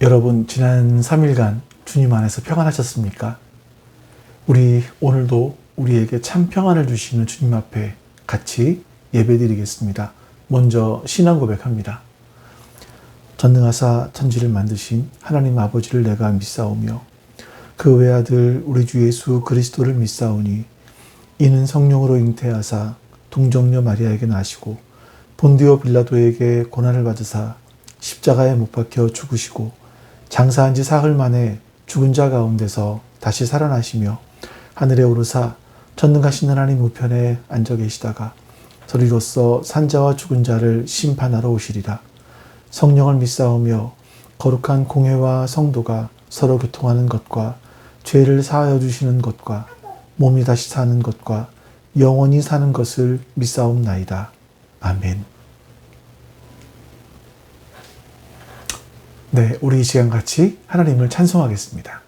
여러분, 지난 3일간 주님 안에서 평안하셨습니까? 우리 오늘도 우리에게 참 평안을 주시는 주님 앞에 같이 예배드리겠습니다. 먼저 신앙 고백합니다. 전능하사 천지를 만드신 하나님 아버지를 내가 믿사오며 그 외아들 우리 주 예수 그리스도를 믿사오니 이는 성령으로 잉태하사 동정녀 마리아에게 나시고 본디오 빌라도에게 고난을 받으사 십자가에 못 박혀 죽으시고 장사한 지 사흘 만에 죽은 자 가운데서 다시 살아나시며 하늘에 오르사 전능하신 하나님 우편에 앉아 계시다가 저리로서 산자와 죽은 자를 심판하러 오시리라. 성령을 믿사오며 거룩한 공회와 성도가 서로 교통하는 것과 죄를 사하여 주시는 것과 몸이 다시 사는 것과 영원히 사는 것을 믿사옵나이다. 아멘. 네, 우리 이 시간 같이 하나님을 찬송하겠습니다.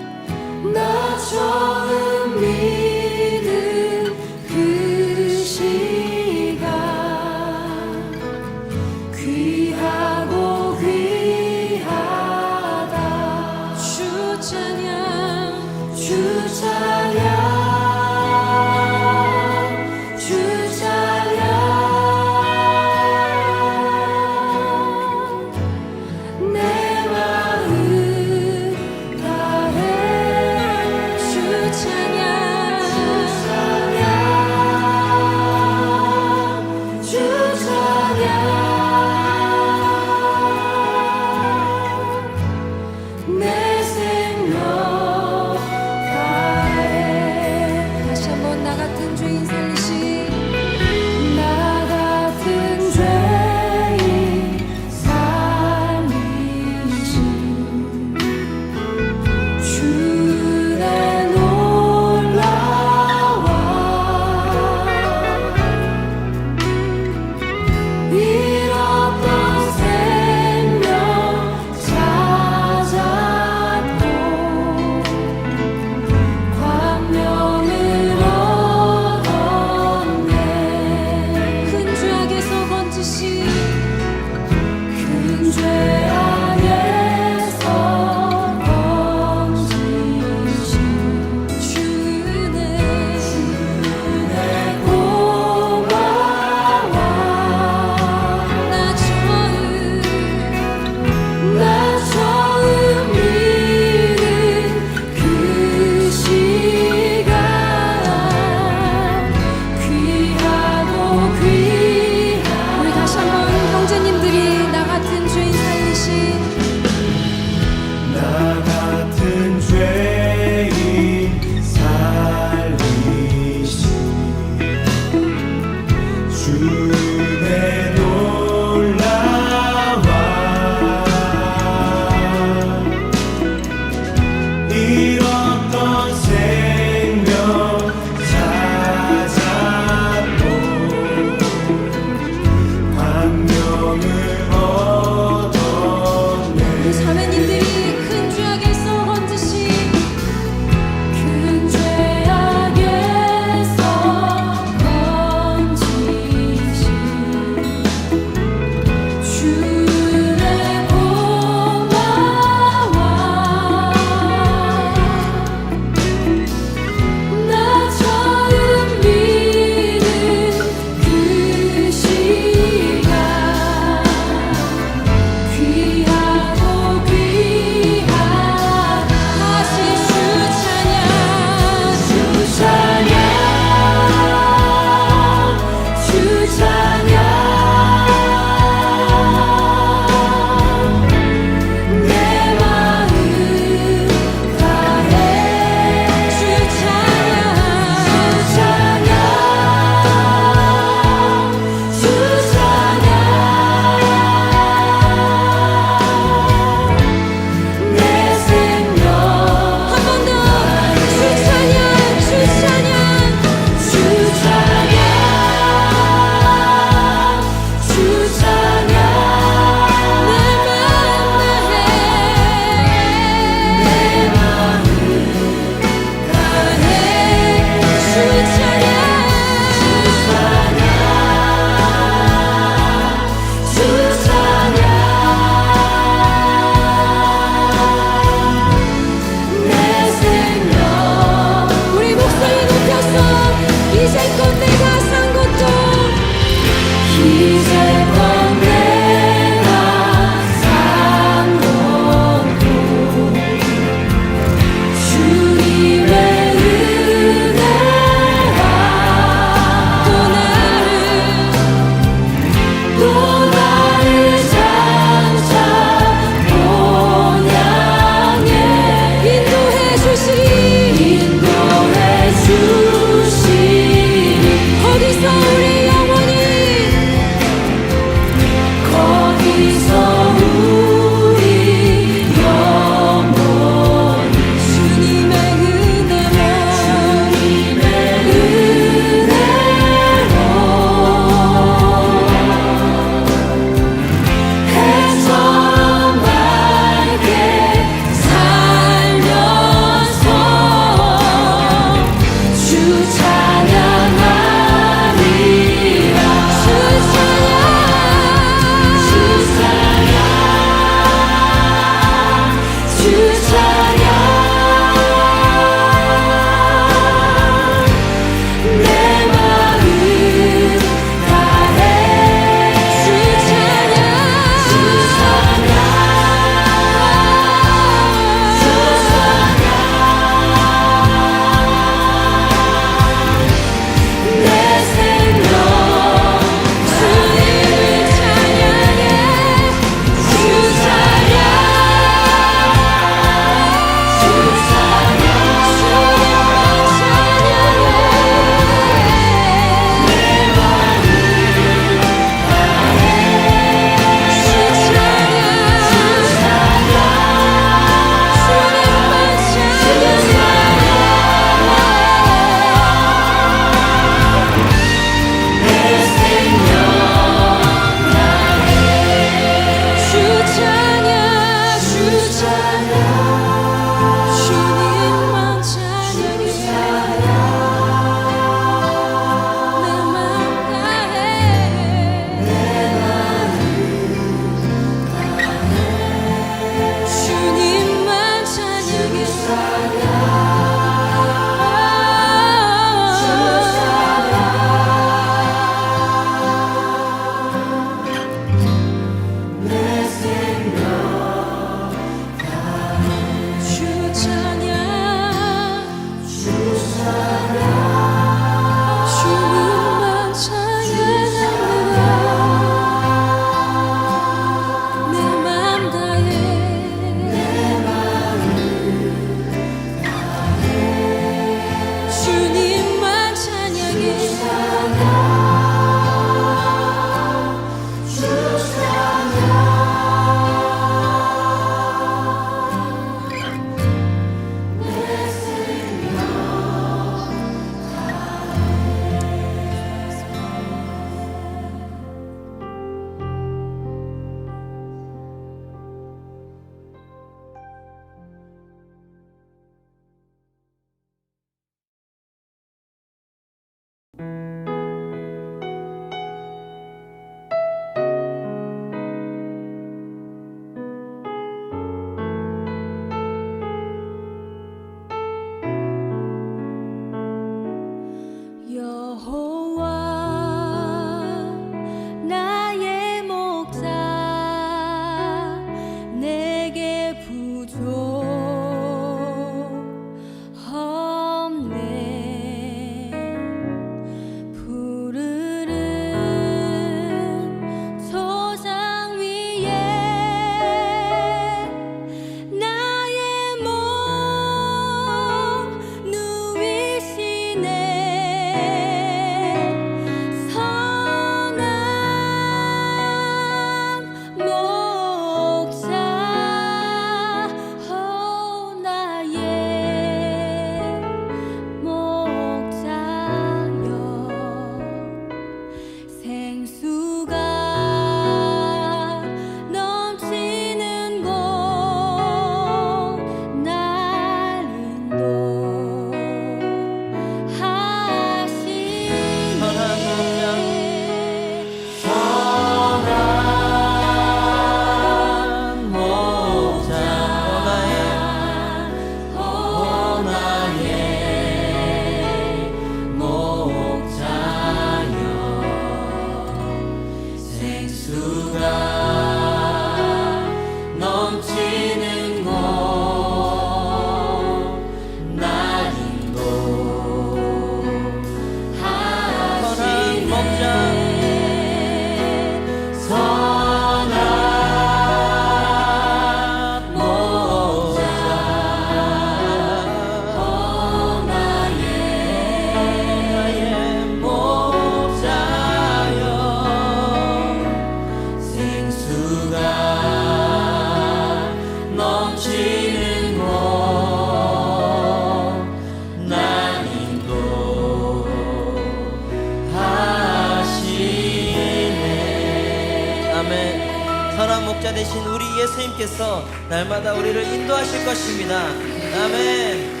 선한 목자 되신 우리 예수님께서 날마다 우리를 인도하실 것입니다. 아멘.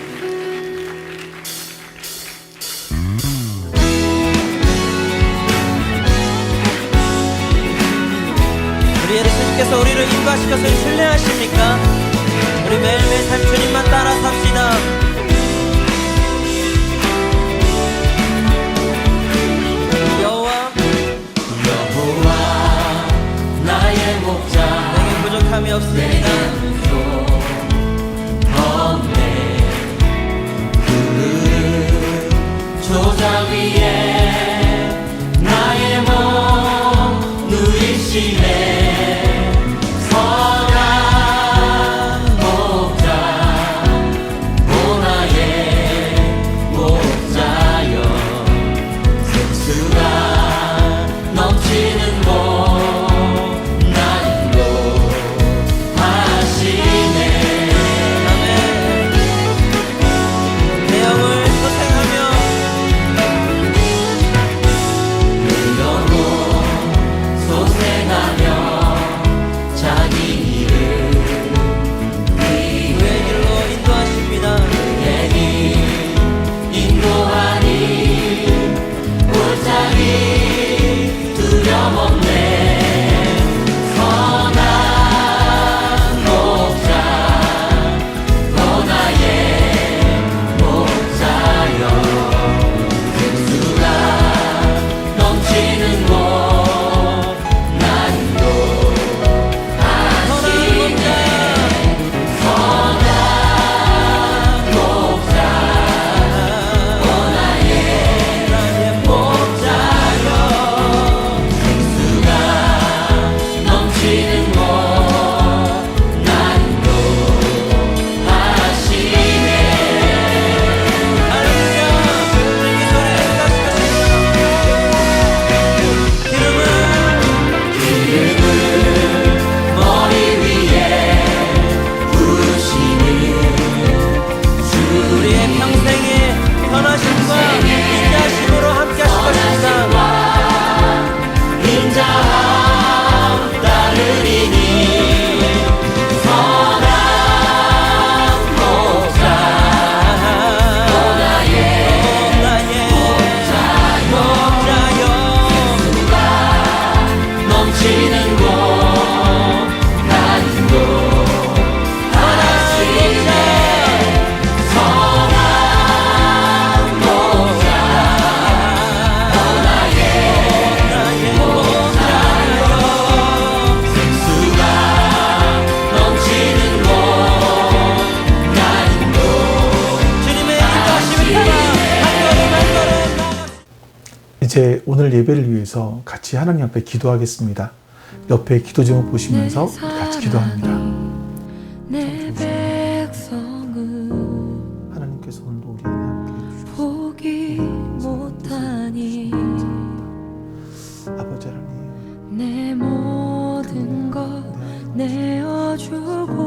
우리 예수님께서 우리를 인도하실 것을 신뢰하십니까? 우리 매일매일 삶 주님만 따라 삽시다. 여호와 나의 목자 내게 부족함이 없습니다. 푸른 조장 위에 나의 몸 누이시네. 이제 오늘 예배를 위해서 같이 하나님 앞에 기도하겠습니다. 옆에 기도 제목 보시면서 우리 같이 기도합니다. 내 백성은 하나님께서 오늘도 우리 안에 함께 해주셔서 포기 못하니 아버지 하나님 내 모든 것 내어주고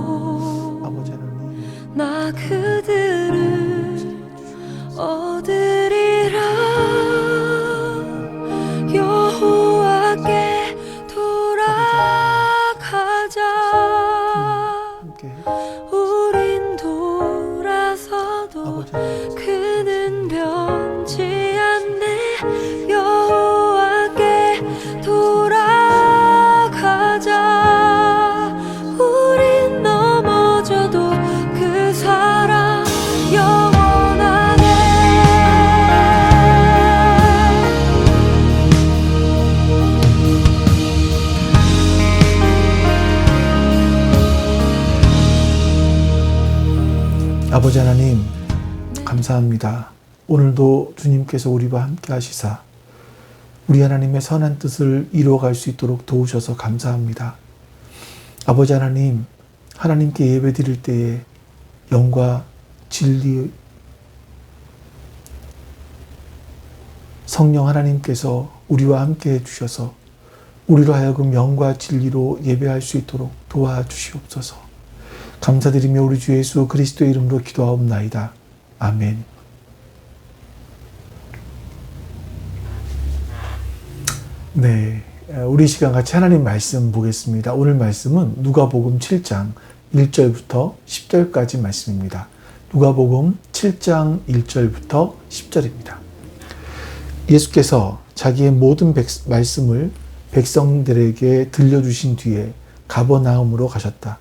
아버지 하나님 나 그들을 얻으리라. 여호와께 돌아가자. 함께 우린 돌아서도 아버지 하나님 그는 변치 않네. 여호와께 돌아가자. 우린 넘어져도 그 사랑 영원하네. 아버지 하나님 감사합니다. 오늘도 주님께서 우리와 함께 하시사 우리 하나님의 선한 뜻을 이루어갈 수 있도록 도우셔서 감사합니다. 아버지 하나님, 하나님께 예배드릴 때에 영과 진리 성령 하나님께서 우리와 함께 해주셔서 우리로 하여금 영과 진리로 예배할 수 있도록 도와주시옵소서. 감사드리며 우리 주 예수 그리스도의 이름으로 기도하옵나이다. 아멘. 네, 우리 시간 같이 하나님 말씀 보겠습니다. 오늘 말씀은 누가복음 7장 1절부터 10절까지 말씀입니다. 누가복음 7장 1절부터 10절입니다. 예수께서 자기의 모든 말씀을 백성들에게 들려주신 뒤에 가버나움으로 가셨다.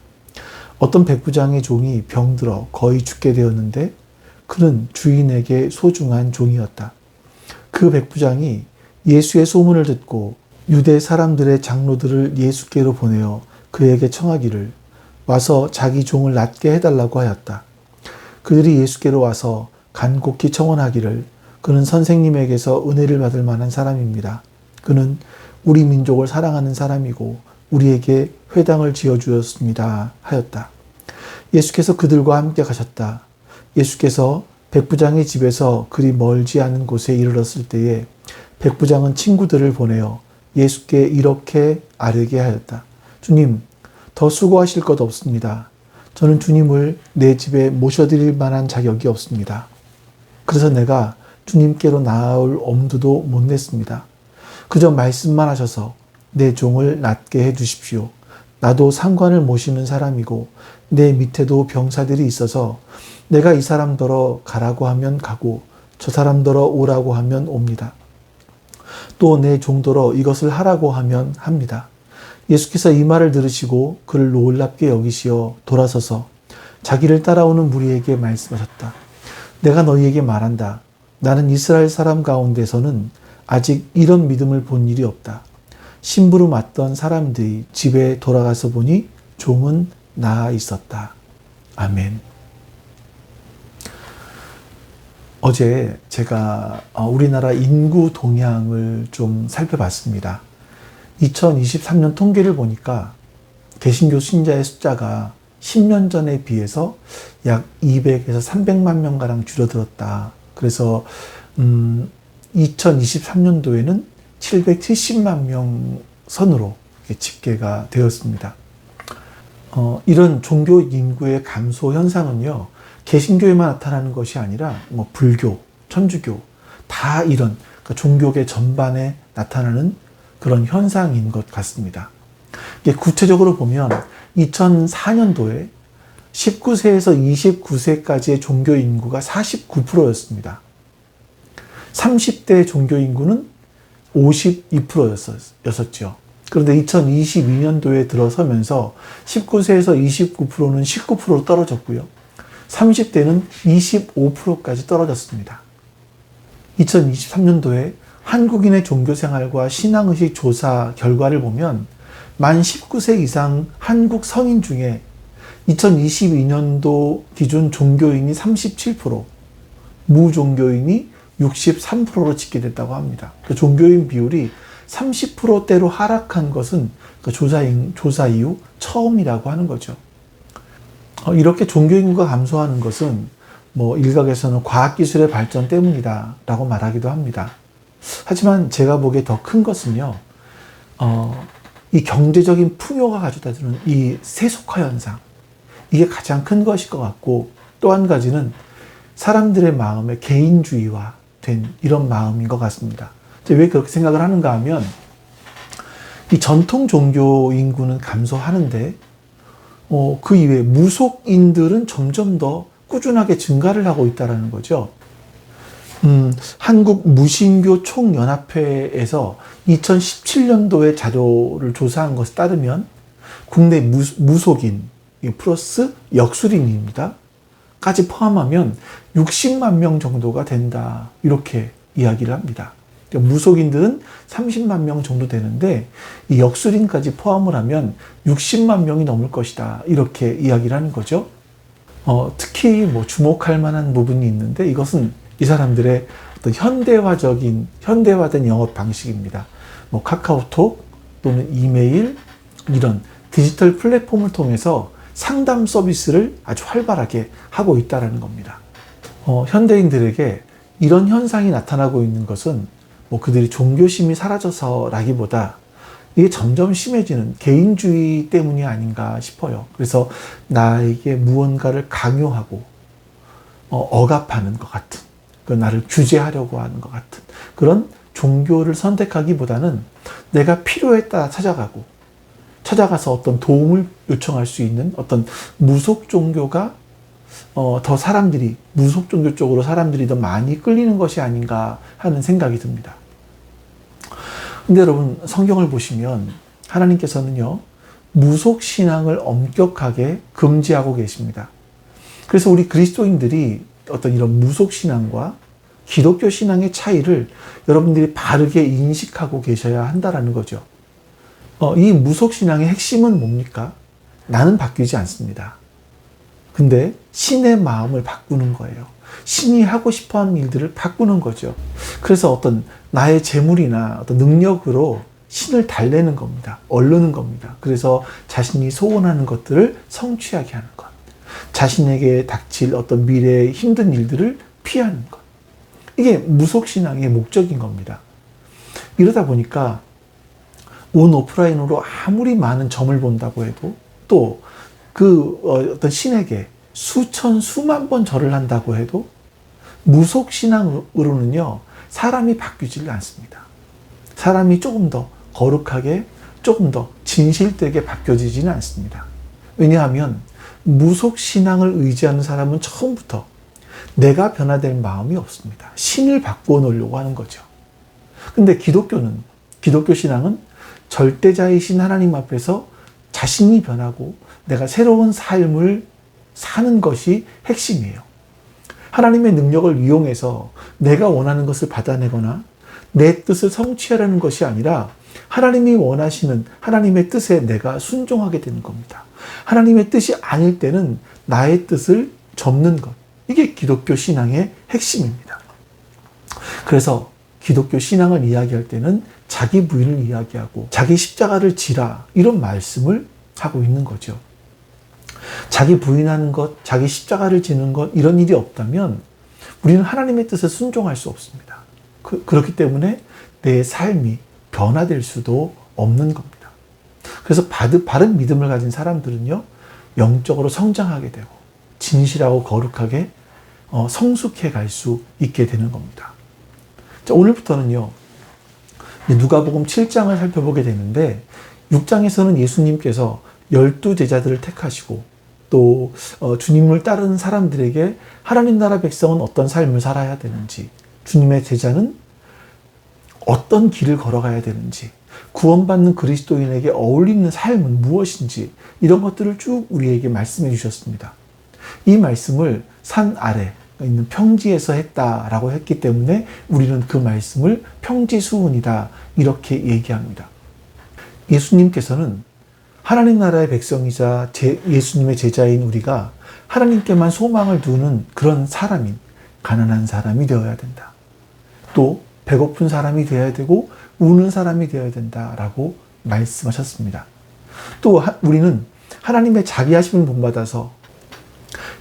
어떤 백부장의 종이 병들어 거의 죽게 되었는데 그는 주인에게 소중한 종이었다. 그 백부장이 예수의 소문을 듣고 유대 사람들의 장로들을 예수께로 보내어 그에게 청하기를 와서 자기 종을 낫게 해달라고 하였다. 그들이 예수께로 와서 간곡히 청원하기를 그는 선생님에게서 은혜를 받을 만한 사람입니다. 그는 우리 민족을 사랑하는 사람이고 우리에게 회당을 지어주었습니다 하였다. 예수께서 그들과 함께 가셨다. 예수께서 백부장의 집에서 그리 멀지 않은 곳에 이르렀을 때에 백부장은 친구들을 보내어 예수께 이렇게 아뢰게 하였다. 주님, 더 수고하실 것 없습니다. 저는 주님을 내 집에 모셔드릴 만한 자격이 없습니다. 그래서 내가 주님께로 나아올 엄두도 못 냈습니다. 그저 말씀만 하셔서 내 종을 낫게 해 주십시오. 나도 상관을 모시는 사람이고 내 밑에도 병사들이 있어서 내가 이 사람더러 가라고 하면 가고 저 사람더러 오라고 하면 옵니다. 또 내 종더러 이것을 하라고 하면 합니다. 예수께서 이 말을 들으시고 그를 놀랍게 여기시어 돌아서서 자기를 따라오는 무리에게 말씀하셨다. 내가 너희에게 말한다. 나는 이스라엘 사람 가운데서는 아직 이런 믿음을 본 일이 없다. 심부름 왔던 사람들이 집에 돌아가서 보니 종은 나아 있었다. 아멘. 어제 제가 우리나라 인구 동향을 좀 살펴봤습니다. 2023년 통계를 보니까 개신교 신자의 숫자가 10년 전에 비해서 약 200에서 300만 명가량 줄어들었다. 그래서 2023년도에는 770만 명 선으로 집계가 되었습니다. 이런 종교 인구의 감소 현상은요, 개신교에만 나타나는 것이 아니라 불교, 천주교 다 이런 종교계 전반에 나타나는 그런 현상인 것 같습니다. 구체적으로 보면 2004년도에 19세에서 29세까지의 종교 인구가 49%였습니다. 30대 종교 인구는 52%였었죠. 그런데 2022년도에 들어서면서 19세에서 29%는 19%로 떨어졌고요. 30대는 25%까지 떨어졌습니다. 2023년도에 한국인의 종교생활과 신앙의식 조사 결과를 보면 만 19세 이상 한국 성인 중에 2022년도 기준 종교인이 37%, 무종교인이 63%로 집계됐다고 합니다. 그 종교인 비율이 30%대로 하락한 것은 그 조사 이후 처음이라고 하는 거죠. 이렇게 종교 인구가 감소하는 것은 일각에서는 과학기술의 발전 때문이다라고 말하기도 합니다. 하지만 제가 보기에 더 큰 것은요, 이 경제적인 풍요가 가져다 주는 이 세속화 현상, 이게 가장 큰 것일 것 같고, 또 한 가지는 사람들의 마음에 개인주의화 된 이런 마음인 것 같습니다. 왜 그렇게 생각을 하는가 하면, 이 전통 종교 인구는 감소하는데 그 이외에 무속인들은 점점 더 꾸준하게 증가를 하고 있다는 거죠. 한국 무신교 총연합회에서 2017년도에 자료를 조사한 것에 따르면 국내 무속인 플러스 역술인입니다. 까지 포함하면 60만 명 정도가 된다. 이렇게 이야기를 합니다. 무속인들은 30만 명 정도 되는데 이 역술인까지 포함을 하면 60만 명이 넘을 것이다. 이렇게 이야기를 하는 거죠. 특히 주목할 만한 부분이 있는데 이것은 이 사람들의 어떤 현대화된 영업 방식입니다. 카카오톡 또는 이메일 이런 디지털 플랫폼을 통해서 상담 서비스를 아주 활발하게 하고 있다는 겁니다. 현대인들에게 이런 현상이 나타나고 있는 것은 그들이 종교심이 사라져서라기보다 이게 점점 심해지는 개인주의 때문이 아닌가 싶어요. 그래서 나에게 무언가를 강요하고 억압하는 것 같은, 나를 규제하려고 하는 것 같은 그런 종교를 선택하기보다는 내가 필요에 따라 찾아가서 어떤 도움을 요청할 수 있는 어떤 무속 종교가 더 무속 종교 쪽으로 사람들이 더 많이 끌리는 것이 아닌가 하는 생각이 듭니다. 근데 여러분, 성경을 보시면 하나님께서는요, 무속 신앙을 엄격하게 금지하고 계십니다. 그래서 우리 그리스도인들이 어떤 이런 무속 신앙과 기독교 신앙의 차이를 여러분들이 바르게 인식하고 계셔야 한다라는 거죠. 이 무속 신앙의 핵심은 뭡니까? 나는 바뀌지 않습니다. 근데 신의 마음을 바꾸는 거예요. 신이 하고 싶어 하는 일들을 바꾸는 거죠. 그래서 어떤 나의 재물이나 어떤 능력으로 신을 달래는 겁니다. 얼르는 겁니다. 그래서 자신이 소원하는 것들을 성취하게 하는 것. 자신에게 닥칠 어떤 미래의 힘든 일들을 피하는 것. 이게 무속신앙의 목적인 겁니다. 이러다 보니까 온 오프라인으로 아무리 많은 점을 본다고 해도 또 어떤 신에게 수만 번 절을 한다고 해도 무속신앙으로는요, 사람이 바뀌질 않습니다. 사람이 조금 더 거룩하게, 조금 더 진실되게 바뀌어지지는 않습니다. 왜냐하면 무속신앙을 의지하는 사람은 처음부터 내가 변화될 마음이 없습니다. 신을 바꾸어 놓으려고 하는 거죠. 근데 기독교 신앙은 절대자이신 하나님 앞에서 자신이 변하고 내가 새로운 삶을 사는 것이 핵심이에요. 하나님의 능력을 이용해서 내가 원하는 것을 받아내거나 내 뜻을 성취하려는 것이 아니라 하나님이 원하시는 하나님의 뜻에 내가 순종하게 되는 겁니다. 하나님의 뜻이 아닐 때는 나의 뜻을 접는 것. 이게 기독교 신앙의 핵심입니다. 그래서 기독교 신앙을 이야기할 때는 자기 부인을 이야기하고 자기 십자가를 지라, 이런 말씀을 하고 있는 거죠. 자기 부인하는 것, 자기 십자가를 지는 것, 이런 일이 없다면 우리는 하나님의 뜻에 순종할 수 없습니다. 그렇기 때문에 내 삶이 변화될 수도 없는 겁니다. 그래서 바른 믿음을 가진 사람들은요, 영적으로 성장하게 되고 진실하고 거룩하게 성숙해 갈 수 있게 되는 겁니다. 자, 오늘부터는요, 누가복음 7장을 살펴보게 되는데 6장에서는 예수님께서 12제자들을 택하시고 또 주님을 따르는 사람들에게 하나님 나라 백성은 어떤 삶을 살아야 되는지, 주님의 제자는 어떤 길을 걸어가야 되는지, 구원받는 그리스도인에게 어울리는 삶은 무엇인지, 이런 것들을 쭉 우리에게 말씀해 주셨습니다. 이 말씀을 산 아래 있는 평지에서 했다라고 했기 때문에 우리는 그 말씀을 평지수훈이다, 이렇게 얘기합니다. 예수님께서는 하나님 나라의 백성이자 예수님의 제자인 우리가 하나님께만 소망을 두는 그런 사람인, 가난한 사람이 되어야 된다. 또 배고픈 사람이 되어야 되고 우는 사람이 되어야 된다라고 말씀하셨습니다. 또 우리는 하나님의 자비하심을 본받아서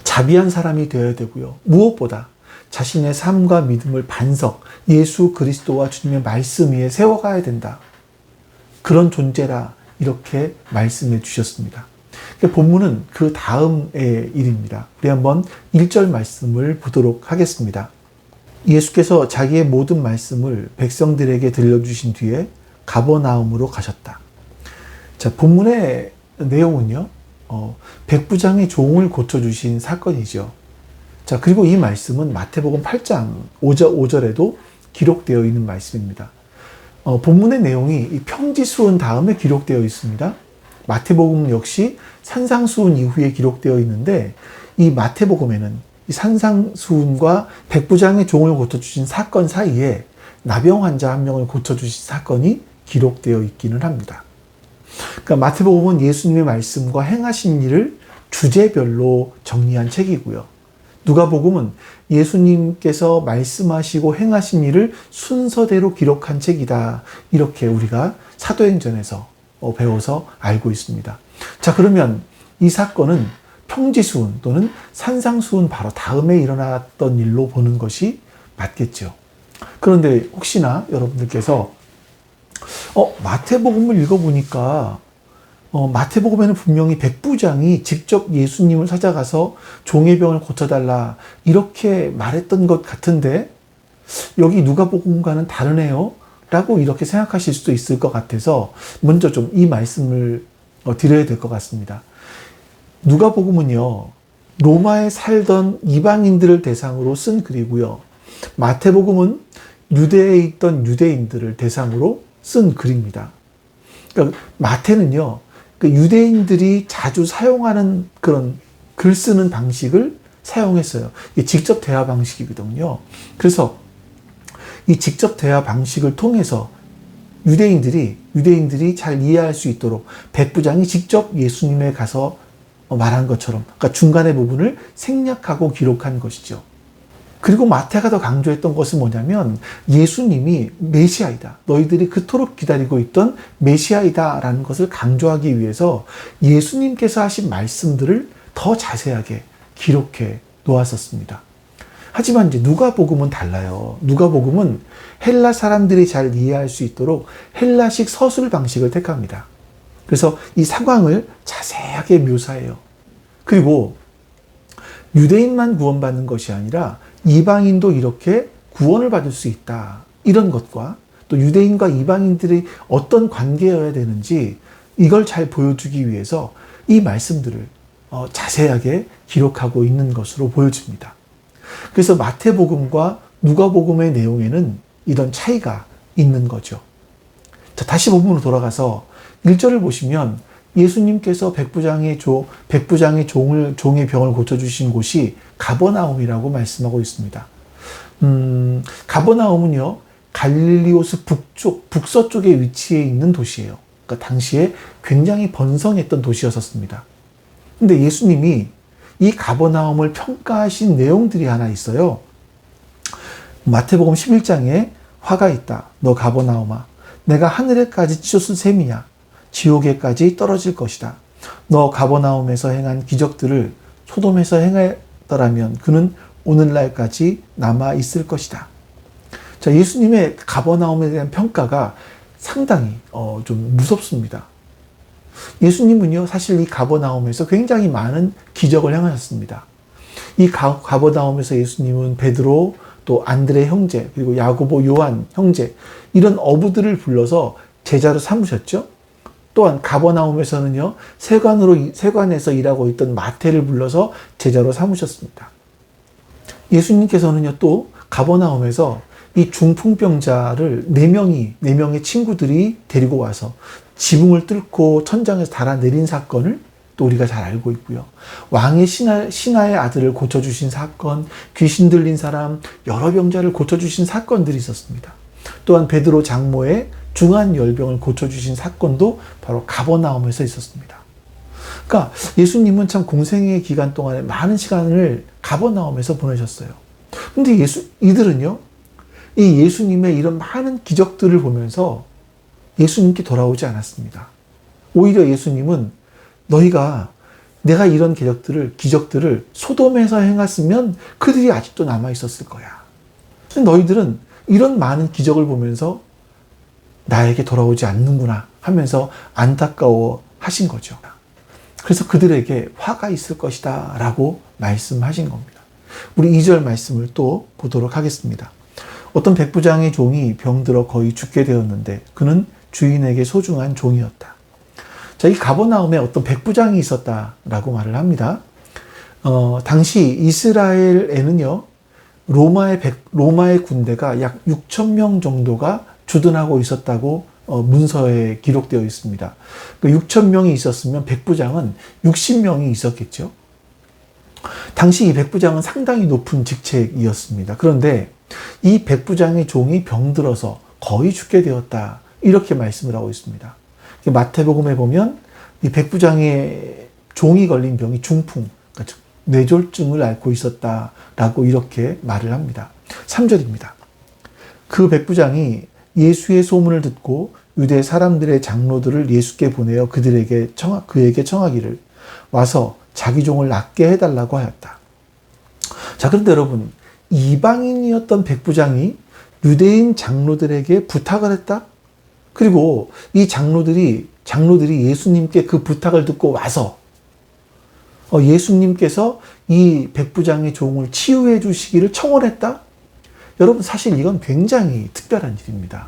자비한 사람이 되어야 되고요. 무엇보다 자신의 삶과 믿음을 반석, 예수 그리스도와 주님의 말씀 위에 세워가야 된다. 그런 존재라, 이렇게 말씀해 주셨습니다. 본문은 그 다음의 일입니다. 우리 한번 1절 말씀을 보도록 하겠습니다. 예수께서 자기의 모든 말씀을 백성들에게 들려주신 뒤에 가버나움으로 가셨다. 자, 본문의 내용은요, 백부장의 종을 고쳐주신 사건이죠. 자, 그리고 이 말씀은 마태복음 8장 5절에도 기록되어 있는 말씀입니다. 본문의 내용이 이 평지수훈 다음에 기록되어 있습니다. 마태복음 역시 산상수훈 이후에 기록되어 있는데, 이 마태복음에는 이 산상수훈과 백부장의 종을 고쳐주신 사건 사이에 나병 환자 한 명을 고쳐주신 사건이 기록되어 있기는 합니다. 그러니까 마태복음은 예수님의 말씀과 행하신 일을 주제별로 정리한 책이고요. 누가복음은 예수님께서 말씀하시고 행하신 일을 순서대로 기록한 책이다. 이렇게 우리가 사도행전에서 배워서 알고 있습니다. 자, 그러면 이 사건은 평지수훈 또는 산상수훈 바로 다음에 일어났던 일로 보는 것이 맞겠죠. 그런데 혹시나 여러분들께서 마태복음을 읽어보니까 마태복음에는 분명히 백부장이 직접 예수님을 찾아가서 종의 병을 고쳐달라, 이렇게 말했던 것 같은데 여기 누가복음과는 다르네요 라고 이렇게 생각하실 수도 있을 것 같아서 먼저 좀 이 말씀을 드려야 될 것 같습니다. 누가복음은요, 로마에 살던 이방인들을 대상으로 쓴 글이고요. 마태복음은 유대에 있던 유대인들을 대상으로 쓴 글입니다. 그러니까 마태는요, 그 유대인들이 자주 사용하는 그런 글 쓰는 방식을 사용했어요. 이게 직접 대화 방식이거든요. 그래서 이 직접 대화 방식을 통해서 유대인들이 잘 이해할 수 있도록 백부장이 직접 예수님에 가서 말한 것처럼, 그러니까 중간의 부분을 생략하고 기록한 것이죠. 그리고 마태가 더 강조했던 것은 뭐냐면 예수님이 메시아이다. 너희들이 그토록 기다리고 있던 메시아이다라는 것을 강조하기 위해서 예수님께서 하신 말씀들을 더 자세하게 기록해 놓았었습니다. 하지만 이제 누가복음은 달라요. 누가복음은 헬라 사람들이 잘 이해할 수 있도록 헬라식 서술 방식을 택합니다. 그래서 이 상황을 자세하게 묘사해요. 그리고 유대인만 구원받는 것이 아니라 이방인도 이렇게 구원을 받을 수 있다. 이런 것과 또 유대인과 이방인들이 어떤 관계여야 되는지 이걸 잘 보여주기 위해서 이 말씀들을 자세하게 기록하고 있는 것으로 보여집니다. 그래서 마태복음과 누가복음의 내용에는 이런 차이가 있는 거죠. 자, 다시 본문으로 돌아가서 1절을 보시면 예수님께서 백부장의 종의 병을 고쳐주신 곳이 가버나움이라고 말씀하고 있습니다. 가버나움은요, 갈릴리오스 북서쪽에 위치해 있는 도시예요. 그러니까 당시에 굉장히 번성했던 도시였었습니다. 근데 예수님이 이 가버나움을 평가하신 내용들이 하나 있어요. 마태복음 11장에 화가 있다. 너 가버나움아, 내가 하늘에까지 치솟을 셈이냐. 지옥에까지 떨어질 것이다. 너 가버나움에서 행한 기적들을 소돔에서 행했더라면 그는 오늘날까지 남아 있을 것이다. 자, 예수님의 가버나움에 대한 평가가 상당히 좀 무섭습니다. 예수님은요, 사실 이 가버나움에서 굉장히 많은 기적을 행하셨습니다. 이 가버나움에서 예수님은 베드로, 또 안드레 형제, 그리고 야고보, 요한 형제, 이런 어부들을 불러서 제자로 삼으셨죠. 또한 가버나움에서는요, 세관에서 일하고 있던 마태를 불러서 제자로 삼으셨습니다. 예수님께서는요, 또 가버나움에서 이 중풍병자를 4명의 친구들이 데리고 와서 지붕을 뚫고 천장에서 달아내린 사건을 또 우리가 잘 알고 있고요. 왕의 신하의 아들을 고쳐주신 사건, 귀신 들린 사람, 여러 병자를 고쳐주신 사건들이 있었습니다. 또한 베드로 장모의 중한 열병을 고쳐주신 사건도 바로 가버나움에서 있었습니다. 그러니까 예수님은 참 공생의 기간 동안에 많은 시간을 가버나움에서 보내셨어요. 근데 이들은요, 이 예수님의 이런 많은 기적들을 보면서 예수님께 돌아오지 않았습니다. 오히려 예수님은 내가 이런 기적들을 소돔에서 행했으면 그들이 아직도 남아 있었을 거야. 근데 너희들은 이런 많은 기적을 보면서 나에게 돌아오지 않는구나 하면서 안타까워 하신 거죠. 그래서 그들에게 화가 있을 것이다 라고 말씀하신 겁니다. 우리 2절 말씀을 또 보도록 하겠습니다. 어떤 백부장의 종이 병들어 거의 죽게 되었는데 그는 주인에게 소중한 종이었다. 자, 이 가버나움에 어떤 백부장이 있었다라고 말을 합니다. 당시 이스라엘에는요, 로마의 군대가 약 6천 명 정도가 주둔하고 있었다고 문서에 기록되어 있습니다. 6천 명이 있었으면 백부장은 60명이 있었겠죠. 당시 이 백부장은 상당히 높은 직책이었습니다. 그런데 이 백부장의 종이 병들어서 거의 죽게 되었다. 이렇게 말씀을 하고 있습니다. 마태복음에 보면 이 백부장의 종이 걸린 병이 중풍, 그러니까 뇌졸중을 앓고 있었다라고 이렇게 말을 합니다. 3절입니다. 그 백부장이 예수의 소문을 듣고 유대 사람들의 장로들을 예수께 보내어 그에게 청하기를 와서 자기 종을 낫게 해달라고 하였다. 자, 그런데 여러분, 이방인이었던 백부장이 유대인 장로들에게 부탁을 했다? 그리고 이 장로들이 예수님께 그 부탁을 듣고 와서 예수님께서 이 백부장의 종을 치유해 주시기를 청원했다? 여러분, 사실 이건 굉장히 특별한 일입니다.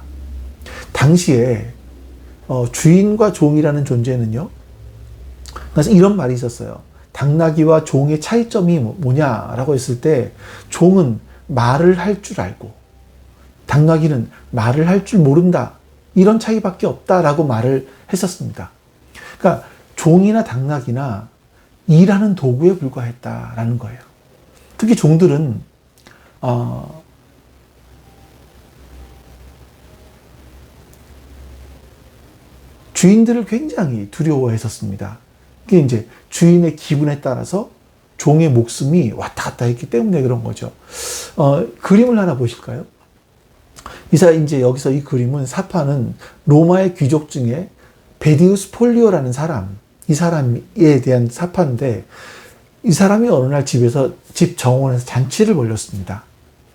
당시에 주인과 종이라는 존재는요. 그래서 이런 말이 있었어요. 당나귀와 종의 차이점이 뭐냐라고 했을 때 종은 말을 할 줄 알고 당나귀는 말을 할 줄 모른다. 이런 차이밖에 없다라고 말을 했었습니다. 그러니까 종이나 당나귀나 일하는 도구에 불과했다라는 거예요. 특히 종들은 주인들을 굉장히 두려워했었습니다. 그게 이제 주인의 기분에 따라서 종의 목숨이 왔다 갔다 했기 때문에 그런 거죠. 그림을 하나 보실까요? 이제 여기서 이 그림은 사파는 로마의 귀족 중에 베디우스 폴리오라는 사람, 이 사람에 대한 사파인데 이 사람이 어느 날 집 정원에서 잔치를 벌였습니다.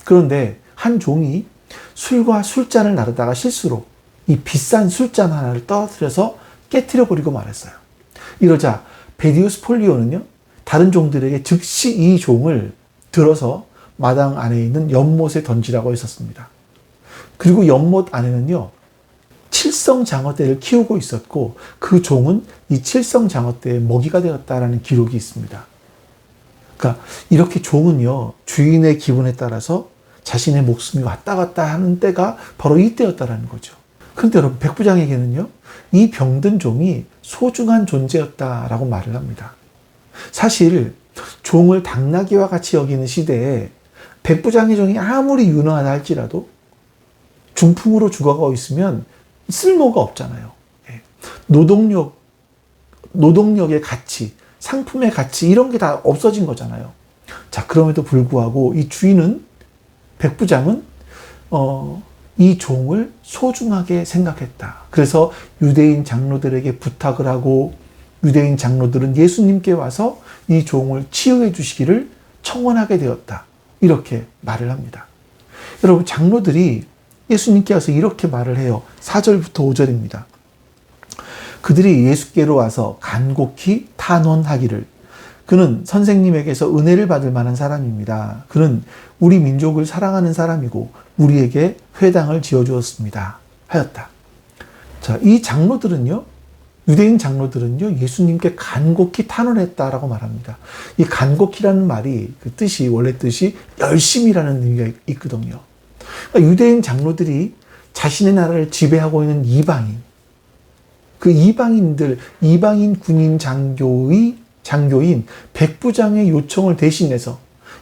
그런데 한 종이 술과 술잔을 나르다가 실수로 이 비싼 술잔 하나를 떨어뜨려서 깨트려 버리고 말았어요. 이러자 베디우스 폴리오는요, 다른 종들에게 즉시 이 종을 들어서 마당 안에 있는 연못에 던지라고 했었습니다. 그리고 연못 안에는요, 칠성장어떼를 키우고 있었고 그 종은 이 칠성장어떼의 먹이가 되었다라는 기록이 있습니다. 그러니까 이렇게 종은요, 주인의 기분에 따라서 자신의 목숨이 왔다 갔다 하는 때가 바로 이때였다라는 거죠. 그런데 여러분, 백부장에게는요, 이 병든 종이 소중한 존재였다라고 말을 합니다. 사실 종을 당나귀와 같이 여기는 시대에 백부장의 종이 아무리 유능하다 할지라도 중풍으로 죽어가고 있으면 쓸모가 없잖아요. 노동력의 가치, 상품의 가치, 이런 게 다 없어진 거잖아요. 자, 그럼에도 불구하고 이 주인은, 백부장은 이 종을 소중하게 생각했다. 그래서 유대인 장로들에게 부탁을 하고 유대인 장로들은 예수님께 와서 이 종을 치유해 주시기를 청원하게 되었다. 이렇게 말을 합니다. 여러분, 장로들이 예수님께 와서 이렇게 말을 해요. 4절부터 5절입니다. 그들이 예수께로 와서 간곡히 탄원하기를, 그는 선생님에게서 은혜를 받을 만한 사람입니다. 그는 우리 민족을 사랑하는 사람이고 우리에게 회당을 지어주었습니다. 하였다. 자, 이 장로들은요, 유대인 장로들은요, 예수님께 간곡히 탄원했다라고 말합니다. 이 간곡히라는 말이 그 뜻이, 원래 뜻이 열심이라는 의미가 있거든요. 그러니까 유대인 장로들이 자신의 나라를 지배하고 있는 이방인, 그 이방인들, 이방인 군인 장교인 백부장의 요청을 대신해서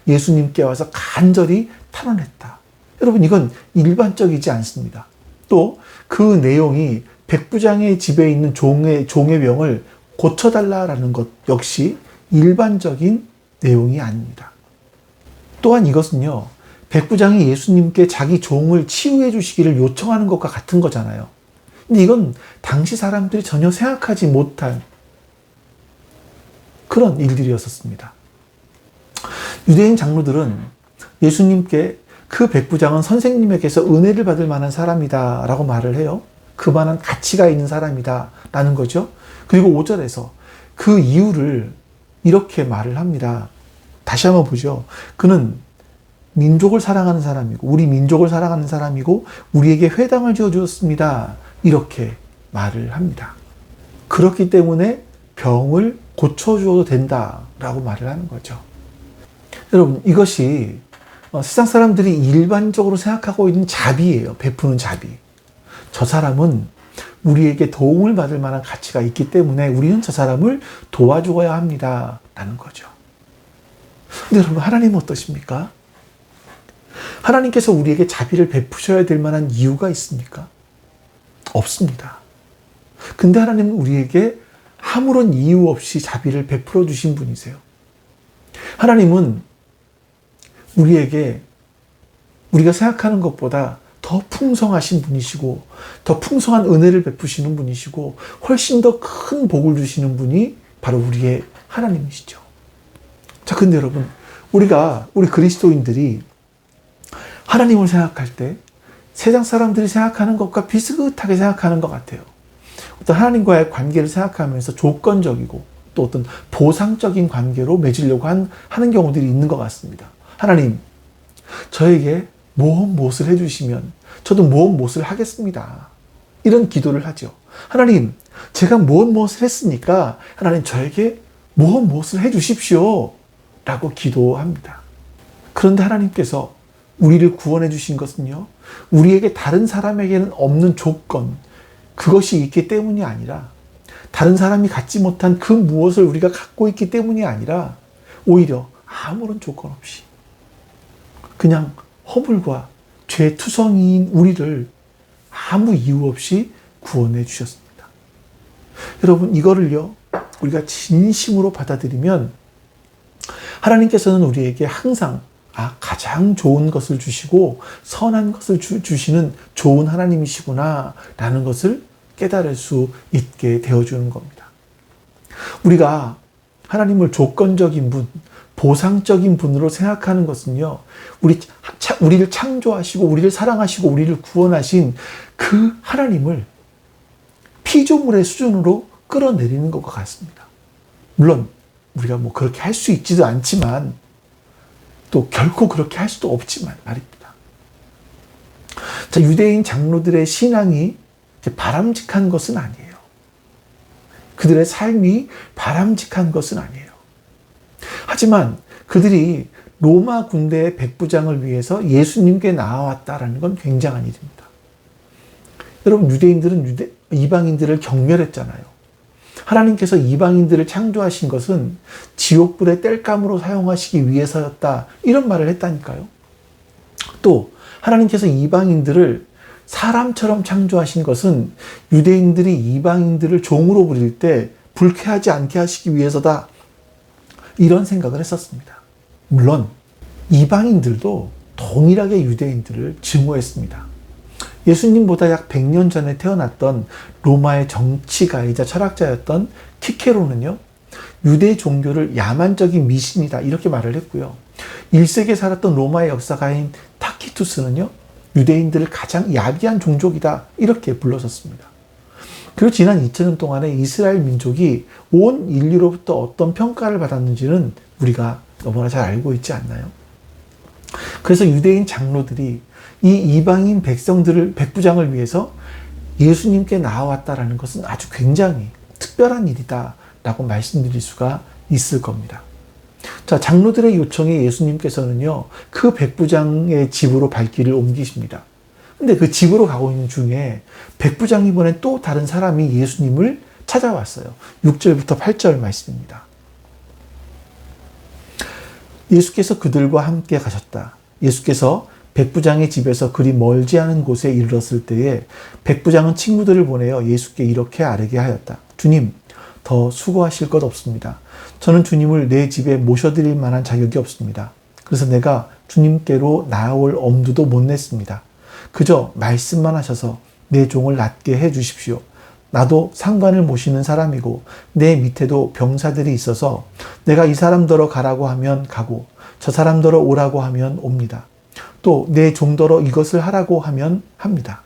예수님께 와서 간절히 탄원했다. 여러분, 이건 일반적이지 않습니다. 또 그 내용이 백부장의 집에 있는 종의 병을 고쳐달라라는 것 역시 일반적인 내용이 아닙니다. 또한 이것은요, 백부장이 예수님께 자기 종을 치유해 주시기를 요청하는 것과 같은 거잖아요. 근데 이건 당시 사람들이 전혀 생각하지 못한 그런 일들이었었습니다. 유대인 장로들은 예수님께 그 백부장은 선생님에게서 은혜를 받을 만한 사람이다 라고 말을 해요. 그만한 가치가 있는 사람이다 라는 거죠. 그리고 5절에서 그 이유를 이렇게 말을 합니다. 다시 한번 보죠. 그는 민족을 사랑하는 사람이고 우리 민족을 사랑하는 사람이고 우리에게 회당을 지어주었습니다. 이렇게 말을 합니다. 그렇기 때문에 병을 고쳐주어도 된다라고 말을 하는 거죠. 여러분, 이것이 세상 사람들이 일반적으로 생각하고 있는 자비예요. 베푸는 자비. 저 사람은 우리에게 도움을 받을 만한 가치가 있기 때문에 우리는 저 사람을 도와주어야 합니다. 라는 거죠. 근데 여러분, 하나님은 어떠십니까? 하나님께서 우리에게 자비를 베푸셔야 될 만한 이유가 있습니까? 없습니다. 근데 하나님은 우리에게 아무런 이유 없이 자비를 베풀어 주신 분이세요. 하나님은 우리에게 우리가 생각하는 것보다 더 풍성하신 분이시고 더 풍성한 은혜를 베푸시는 분이시고 훨씬 더 큰 복을 주시는 분이 바로 우리의 하나님이시죠. 자, 근데 여러분, 우리 그리스도인들이 하나님을 생각할 때 세상 사람들이 생각하는 것과 비슷하게 생각하는 것 같아요. 어떤 하나님과의 관계를 생각하면서 조건적이고 또 어떤 보상적인 관계로 맺으려고 하는 경우들이 있는 것 같습니다. 하나님, 저에게 무엇을 해주시면 저도 무엇을 하겠습니다. 이런 기도를 하죠. 하나님, 제가 무엇을 했으니까 하나님 저에게 무엇을 해주십시오 라고 기도합니다. 그런데 하나님께서 우리를 구원해 주신 것은요, 우리에게 다른 사람에게는 없는 조건, 그것이 있기 때문이 아니라, 다른 사람이 갖지 못한 그 무엇을 우리가 갖고 있기 때문이 아니라, 오히려 아무런 조건 없이 그냥 허물과 죄투성이인 우리를 아무 이유 없이 구원해 주셨습니다. 여러분, 이거를요, 우리가 진심으로 받아들이면 하나님께서는 우리에게 항상 가장 좋은 것을 주시고 선한 것을 주시는 좋은 하나님이시구나 라는 것을 깨달을 수 있게 되어주는 겁니다. 우리가 하나님을 조건적인 분, 보상적인 분으로 생각하는 것은요, 우리를 창조하시고 우리를 사랑하시고 우리를 구원하신 그 하나님을 피조물의 수준으로 끌어내리는 것과 같습니다. 물론 우리가 그렇게 할 수 있지도 않지만, 또 결코 그렇게 할 수도 없지만 말입니다. 자, 유대인 장로들의 신앙이 바람직한 것은 아니에요. 그들의 삶이 바람직한 것은 아니에요. 하지만 그들이 로마 군대의 백부장을 위해서 예수님께 나아왔다라는 건 굉장한 일입니다. 여러분, 유대인들은 이방인들을 경멸했잖아요. 하나님께서 이방인들을 창조하신 것은 지옥불의 땔감으로 사용하시기 위해서였다, 이런 말을 했다니까요. 또 하나님께서 이방인들을 사람처럼 창조하신 것은 유대인들이 이방인들을 종으로 부릴 때 불쾌하지 않게 하시기 위해서다, 이런 생각을 했었습니다. 물론 이방인들도 동일하게 유대인들을 증오했습니다. 예수님보다 약 100년 전에 태어났던 로마의 정치가이자 철학자였던 키케로는요, 유대 종교를 야만적인 미신이다, 이렇게 말을 했고요. 1세기에 살았던 로마의 역사가인 타키투스는요, 유대인들을 가장 야비한 종족이다, 이렇게 불러섰습니다. 그리고 지난 2000년 동안에 이스라엘 민족이 온 인류로부터 어떤 평가를 받았는지는 우리가 너무나 잘 알고 있지 않나요? 그래서 유대인 장로들이 이 이방인 백부장을 위해서 예수님께 나아왔다라는 것은 아주 굉장히 특별한 일이다라고 말씀드릴 수가 있을 겁니다. 자, 장로들의 요청에 예수님께서는요, 그 백부장의 집으로 발길을 옮기십니다. 근데 그 집으로 가고 있는 중에 백부장이 보낸 또 다른 사람이 예수님을 찾아왔어요. 6절부터 8절 말씀입니다. 예수께서 그들과 함께 가셨다. 예수께서 백부장의 집에서 그리 멀지 않은 곳에 이르렀을 때에 백부장은 친구들을 보내어 예수께 이렇게 아뢰게 하였다. 주님, 더 수고하실 것 없습니다. 저는 주님을 내 집에 모셔드릴 만한 자격이 없습니다. 그래서 내가 주님께로 나아올 엄두도 못 냈습니다. 그저 말씀만 하셔서 내 종을 낫게 해 주십시오. 나도 상관을 모시는 사람이고 내 밑에도 병사들이 있어서 내가 이 사람더러 가라고 하면 가고 저 사람더러 오라고 하면 옵니다. 또 내 종더러 이것을 하라고 하면 합니다.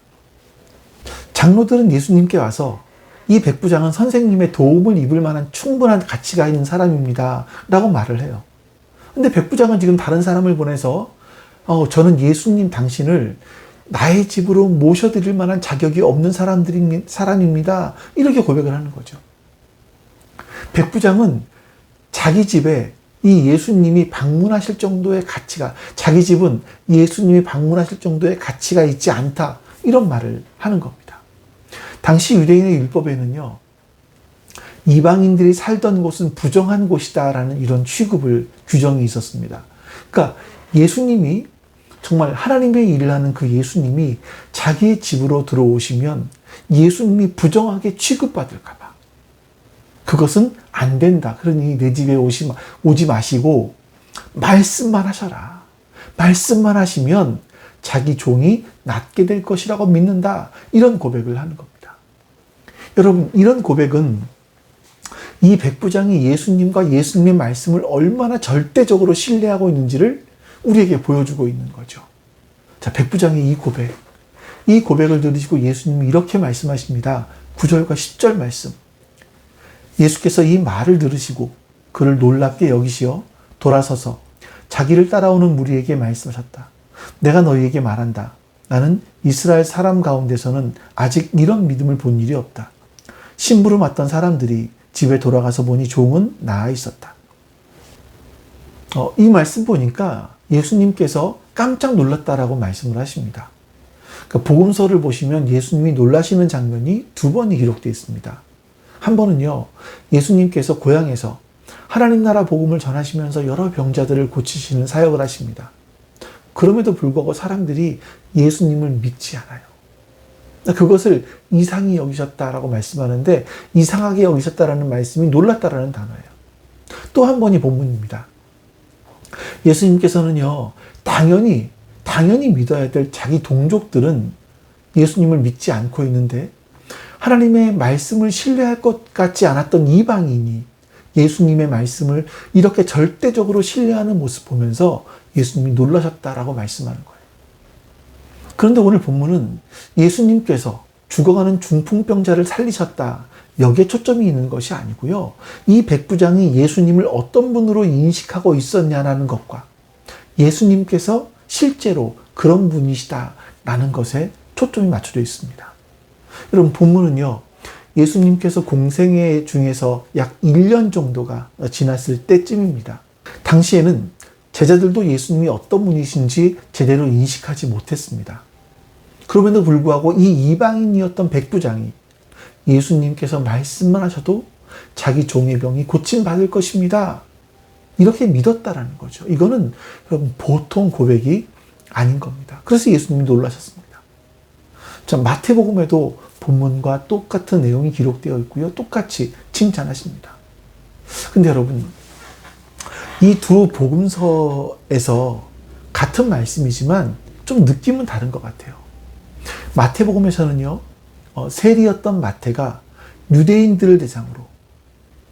장로들은 예수님께 와서 이 백부장은 선생님의 도움을 입을 만한 충분한 가치가 있는 사람입니다 라고 말을 해요. 근데 백부장은 지금 다른 사람을 보내서 저는 예수님 당신을 나의 집으로 모셔드릴 만한 자격이 없는 사람입니다, 이렇게 고백을 하는 거죠. 백부장은 자기 집에 이 예수님이 방문하실 정도의 가치가, 자기 집은 예수님이 방문하실 정도의 가치가 있지 않다, 이런 말을 하는 겁니다. 당시 유대인의 율법에는요, 이방인들이 살던 곳은 부정한 곳이다라는 이런 규정이 있었습니다. 그러니까 예수님이, 정말 하나님의 일을 하는 그 예수님이 자기의 집으로 들어오시면 예수님이 부정하게 취급받을까 봐, 그것은 안 된다. 그러니 내 집에 오지 마시고 말씀만 하셔라. 말씀만 하시면 자기 종이 낫게 될 것이라고 믿는다. 이런 고백을 하는 겁니다. 여러분, 이런 고백은 이 백부장이 예수님과 예수님의 말씀을 얼마나 절대적으로 신뢰하고 있는지를 우리에게 보여주고 있는 거죠. 자, 백부장의 이 고백을 들으시고 예수님이 이렇게 말씀하십니다. 9절과 10절 말씀. 예수께서 이 말을 들으시고 그를 놀랍게 여기시어 돌아서서 자기를 따라오는 무리에게 말씀하셨다. 내가 너희에게 말한다. 나는 이스라엘 사람 가운데서는 아직 이런 믿음을 본 일이 없다. 심부름 왔던 사람들이 집에 돌아가서 보니 종은 나아 있었다. 이 말씀 보니까 예수님께서 깜짝 놀랐다라고 말씀을 하십니다. 그러니까 복음서를 보시면 예수님이 놀라시는 장면이 두 번이 기록되어 있습니다. 한 번은요, 예수님께서 고향에서 하나님 나라 복음을 전하시면서 여러 병자들을 고치시는 사역을 하십니다. 그럼에도 불구하고 사람들이 예수님을 믿지 않아요. 그것을 이상히 여기셨다라고 말씀하는데, 이상하게 여기셨다라는 말씀이 놀랐다라는 단어예요. 또 한 번이 본문입니다. 예수님께서는요, 당연히 믿어야 될 자기 동족들은 예수님을 믿지 않고 있는데, 하나님의 말씀을 신뢰할 것 같지 않았던 이방인이 예수님의 말씀을 이렇게 절대적으로 신뢰하는 모습 보면서 예수님이 놀라셨다라고 말씀하는 거예요. 그런데 오늘 본문은 예수님께서 죽어가는 중풍병자를 살리셨다, 여기에 초점이 있는 것이 아니고요. 이 백부장이 예수님을 어떤 분으로 인식하고 있었냐라는 것과 예수님께서 실제로 그런 분이시다라는 것에 초점이 맞춰져 있습니다. 여러분, 본문은요, 예수님께서 공생애 중에서 약 1년 정도가 지났을 때쯤입니다. 당시에는 제자들도 예수님이 어떤 분이신지 제대로 인식하지 못했습니다. 그럼에도 불구하고 이 이방인이었던 백부장이 예수님께서 말씀만 하셔도 자기 종의 병이 고침받을 것입니다, 이렇게 믿었다라는 거죠. 이거는 여러분 보통 고백이 아닌 겁니다. 그래서 예수님이 놀라셨습니다. 자, 마태복음에도 본문과 똑같은 내용이 기록되어 있고요. 똑같이 칭찬하십니다. 근데 여러분, 이 두 복음서에서 같은 말씀이지만 좀 느낌은 다른 것 같아요. 마태복음에서는요, 세리였던 마태가 유대인들을 대상으로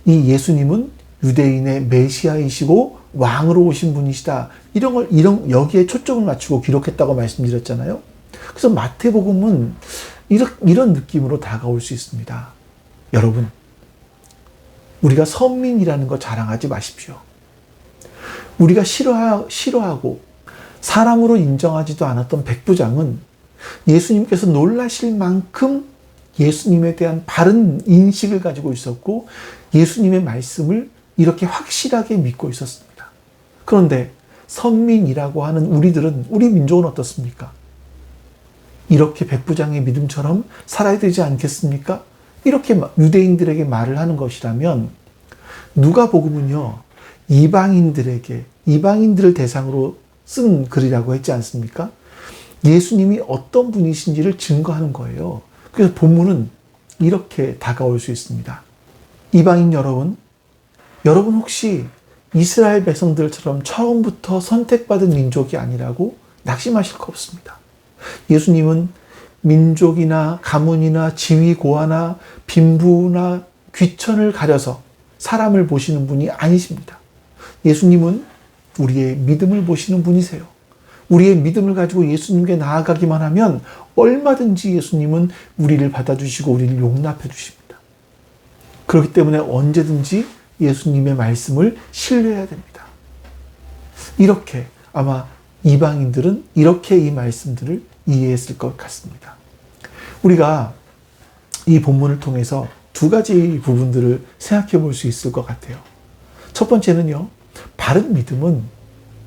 이 예수님은 유대인의 메시아이시고 왕으로 오신 분이시다, 여기에 초점을 맞추고 기록했다고 말씀드렸잖아요. 그래서 마태복음은 이런 느낌으로 다가올 수 있습니다. 여러분, 우리가 선민이라는 거 자랑하지 마십시오. 우리가 싫어하고 사람으로 인정하지도 않았던 백부장은 예수님께서 놀라실 만큼 예수님에 대한 바른 인식을 가지고 있었고, 예수님의 말씀을 이렇게 확실하게 믿고 있었습니다. 그런데 선민이라고 하는 우리 민족은 어떻습니까? 이렇게 백부장의 믿음처럼 살아야 되지 않겠습니까? 이렇게 유대인들에게 말을 하는 것이라면, 누가복음은요, 이방인들을 대상으로 쓴 글이라고 했지 않습니까? 예수님이 어떤 분이신지를 증거하는 거예요. 그래서 본문은 이렇게 다가올 수 있습니다. 이방인 여러분 혹시 이스라엘 백성들처럼 처음부터 선택받은 민족이 아니라고 낙심하실 거 없습니다. 예수님은 민족이나 가문이나 지위 고하나 빈부나 귀천을 가려서 사람을 보시는 분이 아니십니다. 예수님은 우리의 믿음을 보시는 분이세요. 우리의 믿음을 가지고 예수님께 나아가기만 하면 얼마든지 예수님은 우리를 받아주시고 우리를 용납해 주십니다. 그렇기 때문에 언제든지 예수님의 말씀을 신뢰해야 됩니다. 이렇게 아마 이방인들은 이렇게 이 말씀들을 이해했을 것 같습니다. 우리가 이 본문을 통해서 두 가지 부분들을 생각해 볼 수 있을 것 같아요. 첫 번째는요, 바른 믿음은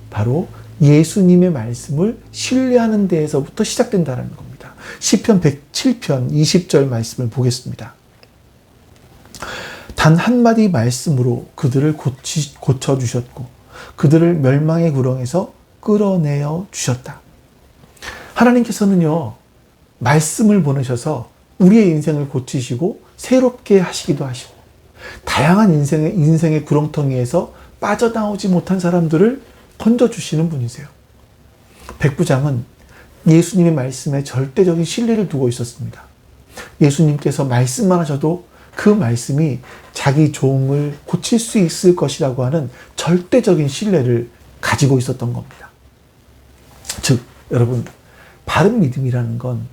바로 예수님의 말씀을 신뢰하는 데에서부터 시작된다는 겁니다. 시편 107편 20절 말씀을 보겠습니다. 단 한마디 말씀으로 그들을 고쳐주셨고 그들을 멸망의 구렁에서 끌어내어 주셨다. 하나님께서는요, 말씀을 보내셔서 우리의 인생을 고치시고 새롭게 하시기도 하시고, 다양한 인생의 구렁텅이에서 빠져나오지 못한 사람들을 건져주시는 분이세요. 백부장은 예수님의 말씀에 절대적인 신뢰를 두고 있었습니다. 예수님께서 말씀만 하셔도 그 말씀이 자기 종을 고칠 수 있을 것이라고 하는 절대적인 신뢰를 가지고 있었던 겁니다. 즉, 여러분, 바른 믿음이라는 건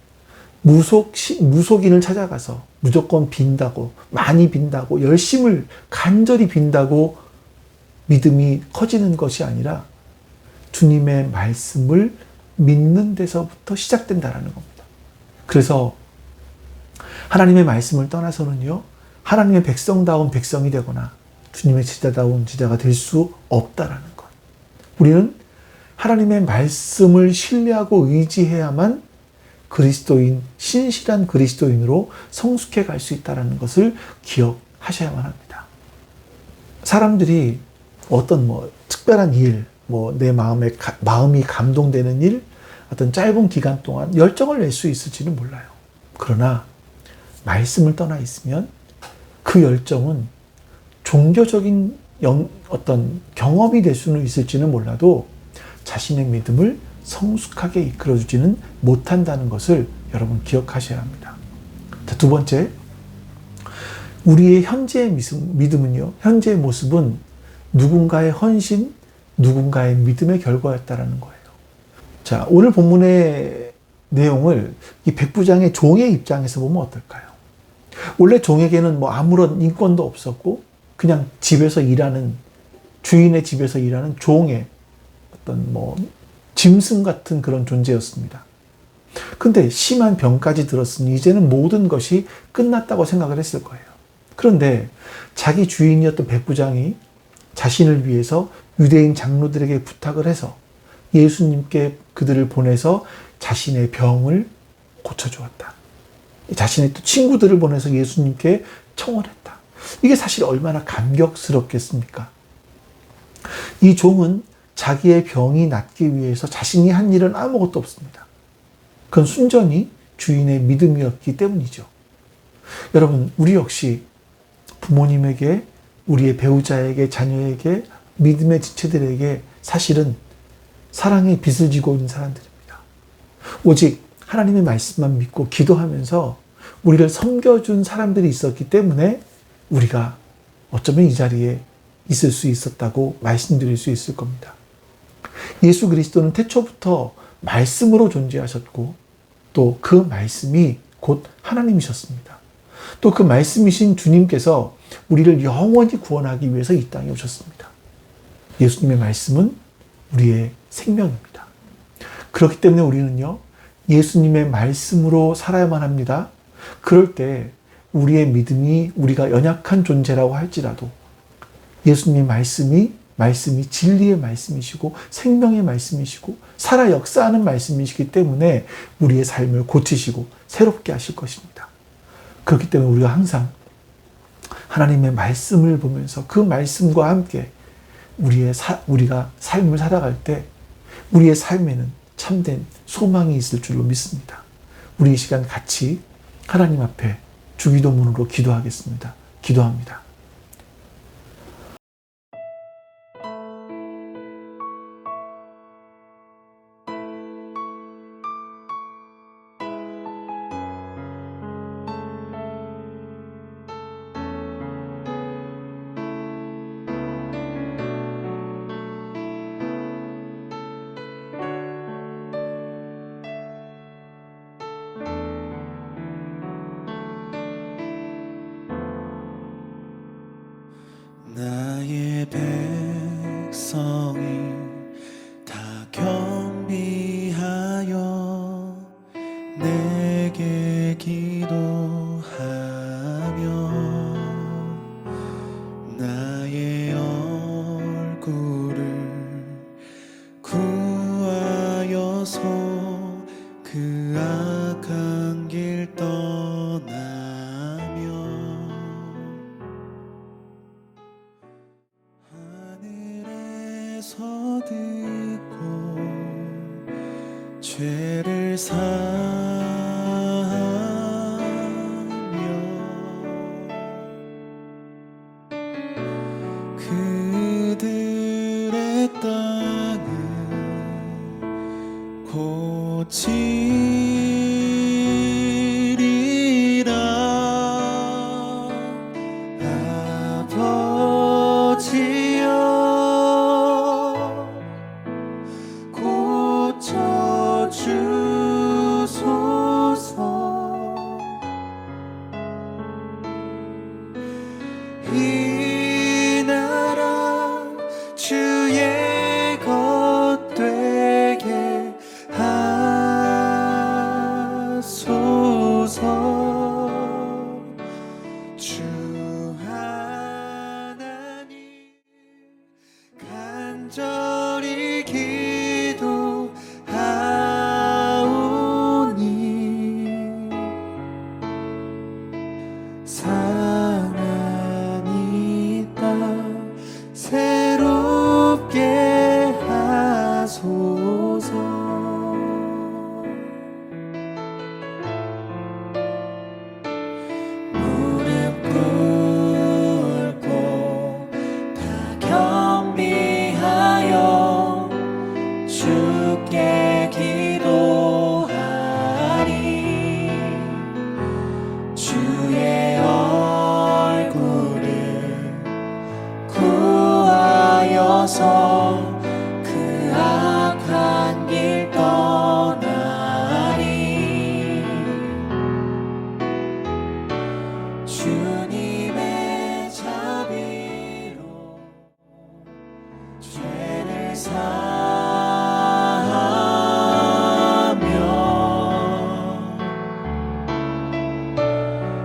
무속인을 찾아가서 무조건 빈다고, 많이 빈다고, 열심을 간절히 빈다고 믿음이 커지는 것이 아니라 주님의 말씀을 믿는 데서부터 시작된다라는 겁니다. 그래서 하나님의 말씀을 떠나서는요, 하나님의 백성다운 백성이 되거나 주님의 제자다운 제자가 될 수 없다라는 것. 우리는 하나님의 말씀을 신뢰하고 의지해야만 그리스도인, 신실한 그리스도인으로 성숙해 갈 수 있다는 것을 기억하셔야만 합니다. 사람들이 어떤 특별한 일, 내 마음이 감동되는 일, 어떤 짧은 기간 동안 열정을 낼 수 있을지는 몰라요. 그러나 말씀을 떠나 있으면 그 열정은 종교적인 어떤 경험이 될 수는 있을지는 몰라도 자신의 믿음을 성숙하게 이끌어주지는 못한다는 것을 여러분 기억하셔야 합니다. 자, 두 번째, 우리의 현재의 믿음은요, 현재의 모습은 누군가의 헌신, 누군가의 믿음의 결과였다라는 거예요. 자, 오늘 본문의 내용을 이 백부장의 종의 입장에서 보면 어떨까요? 원래 종에게는 아무런 인권도 없었고 그냥 집에서 일하는, 주인의 집에서 일하는 종의 어떤 짐승 같은 그런 존재였습니다. 근데 심한 병까지 들었으니 이제는 모든 것이 끝났다고 생각을 했을 거예요. 그런데 자기 주인이었던 백부장이 자신을 위해서 유대인 장로들에게 부탁을 해서 예수님께 그들을 보내서 자신의 병을 고쳐주었다. 자신의 또 친구들을 보내서 예수님께 청원했다. 이게 사실 얼마나 감격스럽겠습니까? 이 종은 자기의 병이 낫기 위해서 자신이 한 일은 아무것도 없습니다. 그건 순전히 주인의 믿음이었기 때문이죠. 여러분, 우리 역시 부모님에게, 우리의 배우자에게, 자녀에게, 믿음의 지체들에게 사실은 사랑의 빚을 지고 있는 사람들입니다. 오직 하나님의 말씀만 믿고 기도하면서 우리를 섬겨준 사람들이 있었기 때문에 우리가 어쩌면 이 자리에 있을 수 있었다고 말씀드릴 수 있을 겁니다. 예수 그리스도는 태초부터 말씀으로 존재하셨고 또 그 말씀이 곧 하나님이셨습니다. 또 그 말씀이신 주님께서 우리를 영원히 구원하기 위해서 이 땅에 오셨습니다. 예수님의 말씀은 우리의 생명입니다. 그렇기 때문에 우리는요, 예수님의 말씀으로 살아야만 합니다. 그럴 때 우리의 믿음이, 우리가 연약한 존재라고 할지라도 예수님의 말씀이 진리의 말씀이시고 생명의 말씀이시고 살아 역사하는 말씀이시기 때문에 우리의 삶을 고치시고 새롭게 하실 것입니다. 그렇기 때문에 우리가 항상 하나님의 말씀을 보면서 그 말씀과 함께 우리가 삶을 살아갈 때 우리의 삶에는 참된 소망이 있을 줄로 믿습니다. 우리 이 시간 같이 하나님 앞에 주기도문으로 기도하겠습니다. 기도합니다. 나의 백성이 다 경비하여 내게 기도하며 나의 얼굴을 구하여서 그 악한 길 떠나며 하늘에서 듣고 죄를 사하며 그들의 땅을 고치리라. 아버지여 고쳐주소서. 이 나라 주의 것 되게 주 하나님 간절히 기도하오니 상한 이 땅 새롭게 하소서. 무릎 꿇고 다 겸비하여 주께 기도하리. 주의 얼굴을 구하여서 그 악한 길 떠나리. 주님의 자비로 죄를 사하며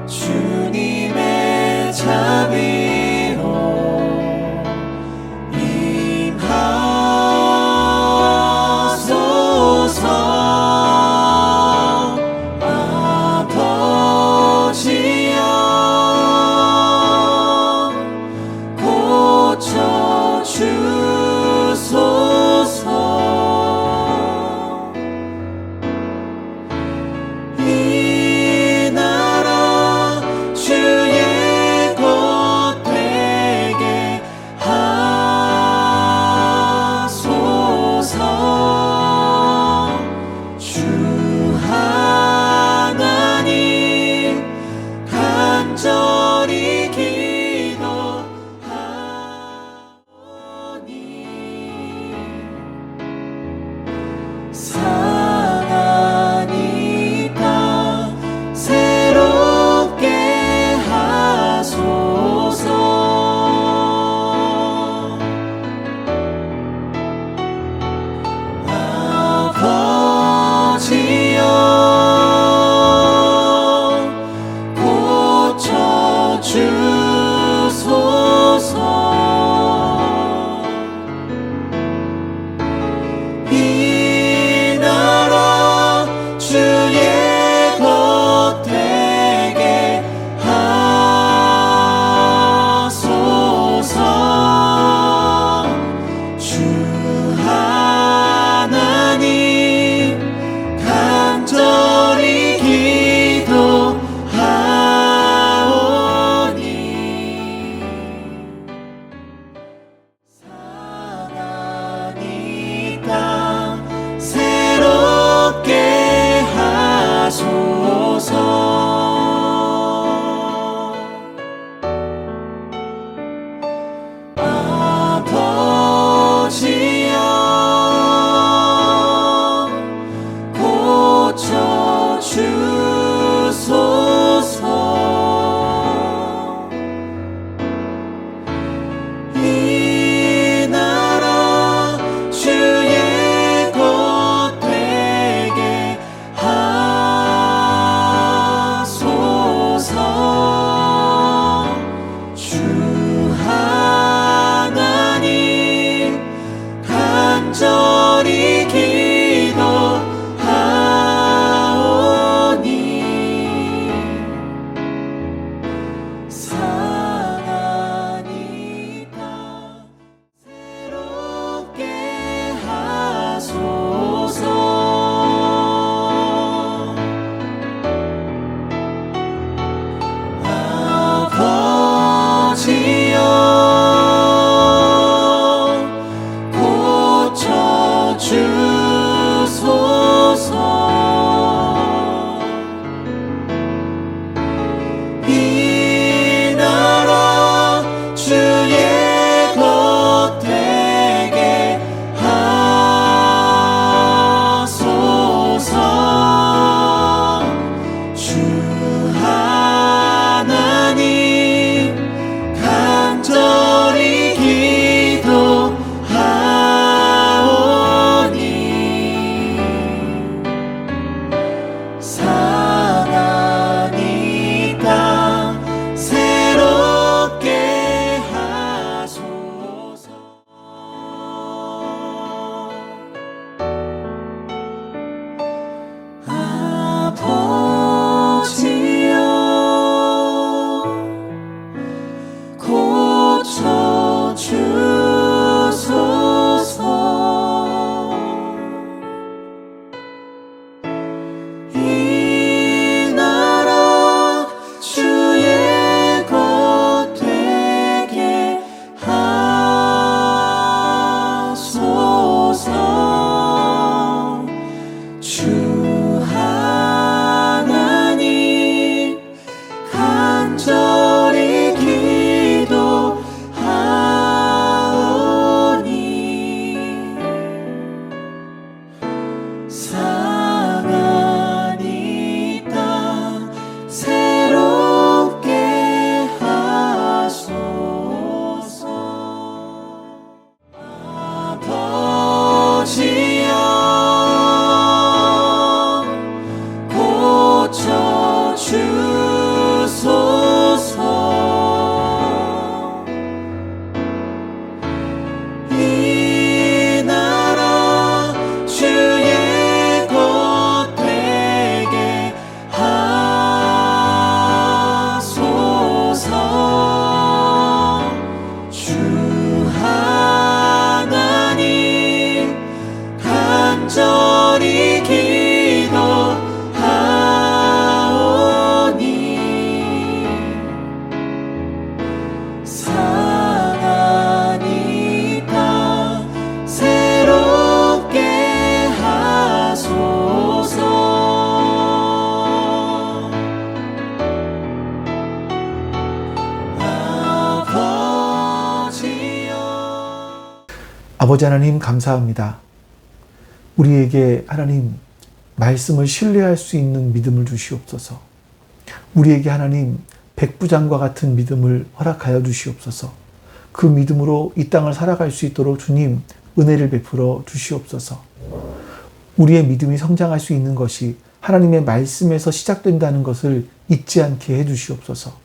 주님의 자비로 임하소서. 아버지여 고쳐주소서. 이 나라 주의 것 되게 하소서. 주 하나님 간절히 기도하오니 상한 이 땅 새롭게 하소서. 아버지여 고쳐주소서. 이 나라 주의 것 되게 하소서. 주 하나님 간절히 기도하오니 상한 이 땅 새롭게 하소서. 아버지여 고쳐주소서. 이 나라 주의 것 되게 하소서. 주 하나님 간절히 기도하오니 상한 이 땅 새롭게 하소서. 아버지여 고쳐주소서. 이 아버지 하나님 감사합니다. 우리에게 하나님 말씀을 신뢰할 수 있는 믿음을 주시옵소서. 우리에게 하나님 백부장과 같은 믿음을 허락하여 주시옵소서. 그 믿음으로 이 땅을 살아갈 수 있도록 주님 은혜를 베풀어 주시옵소서. 우리의 믿음이 성장할 수 있는 것이 하나님의 말씀에서 시작된다는 것을 잊지 않게 해 주시옵소서.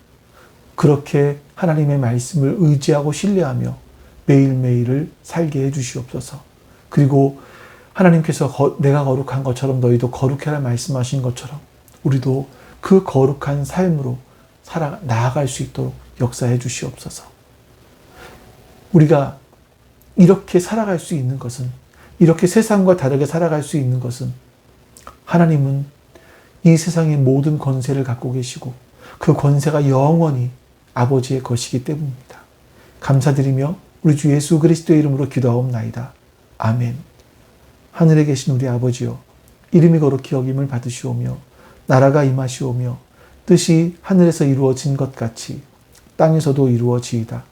그렇게 하나님의 말씀을 의지하고 신뢰하며 매일매일을 살게 해 주시옵소서. 그리고 하나님께서 내가 거룩한 것처럼 너희도 거룩해라 말씀하신 것처럼 우리도 그 거룩한 삶으로 나아갈 수 있도록 역사해 주시옵소서. 우리가 이렇게 살아갈 수 있는 것은, 이렇게 세상과 다르게 살아갈 수 있는 것은 하나님은 이 세상의 모든 권세를 갖고 계시고 그 권세가 영원히 아버지의 것이기 때문입니다. 감사드리며 우리 주 예수 그리스도의 이름으로 기도하옵나이다. 아멘. 하늘에 계신 우리 아버지여, 이름이 거룩히 여김을 받으시오며 나라가 임하시오며 뜻이 하늘에서 이루어진 것 같이 땅에서도 이루어지이다.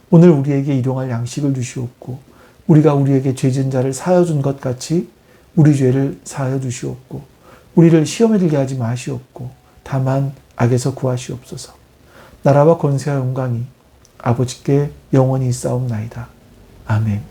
오늘 우리에게 일용할 양식을 주시옵고 우리가 우리에게 죄진 자를 사하여 준 것 같이 우리 죄를 사하여 주시옵고 우리를 시험에 들게 하지 마시옵고 다만 악에서 구하시옵소서. 나라와 권세와 영광이 아버지께 영원히 있사옵나이다. 아멘.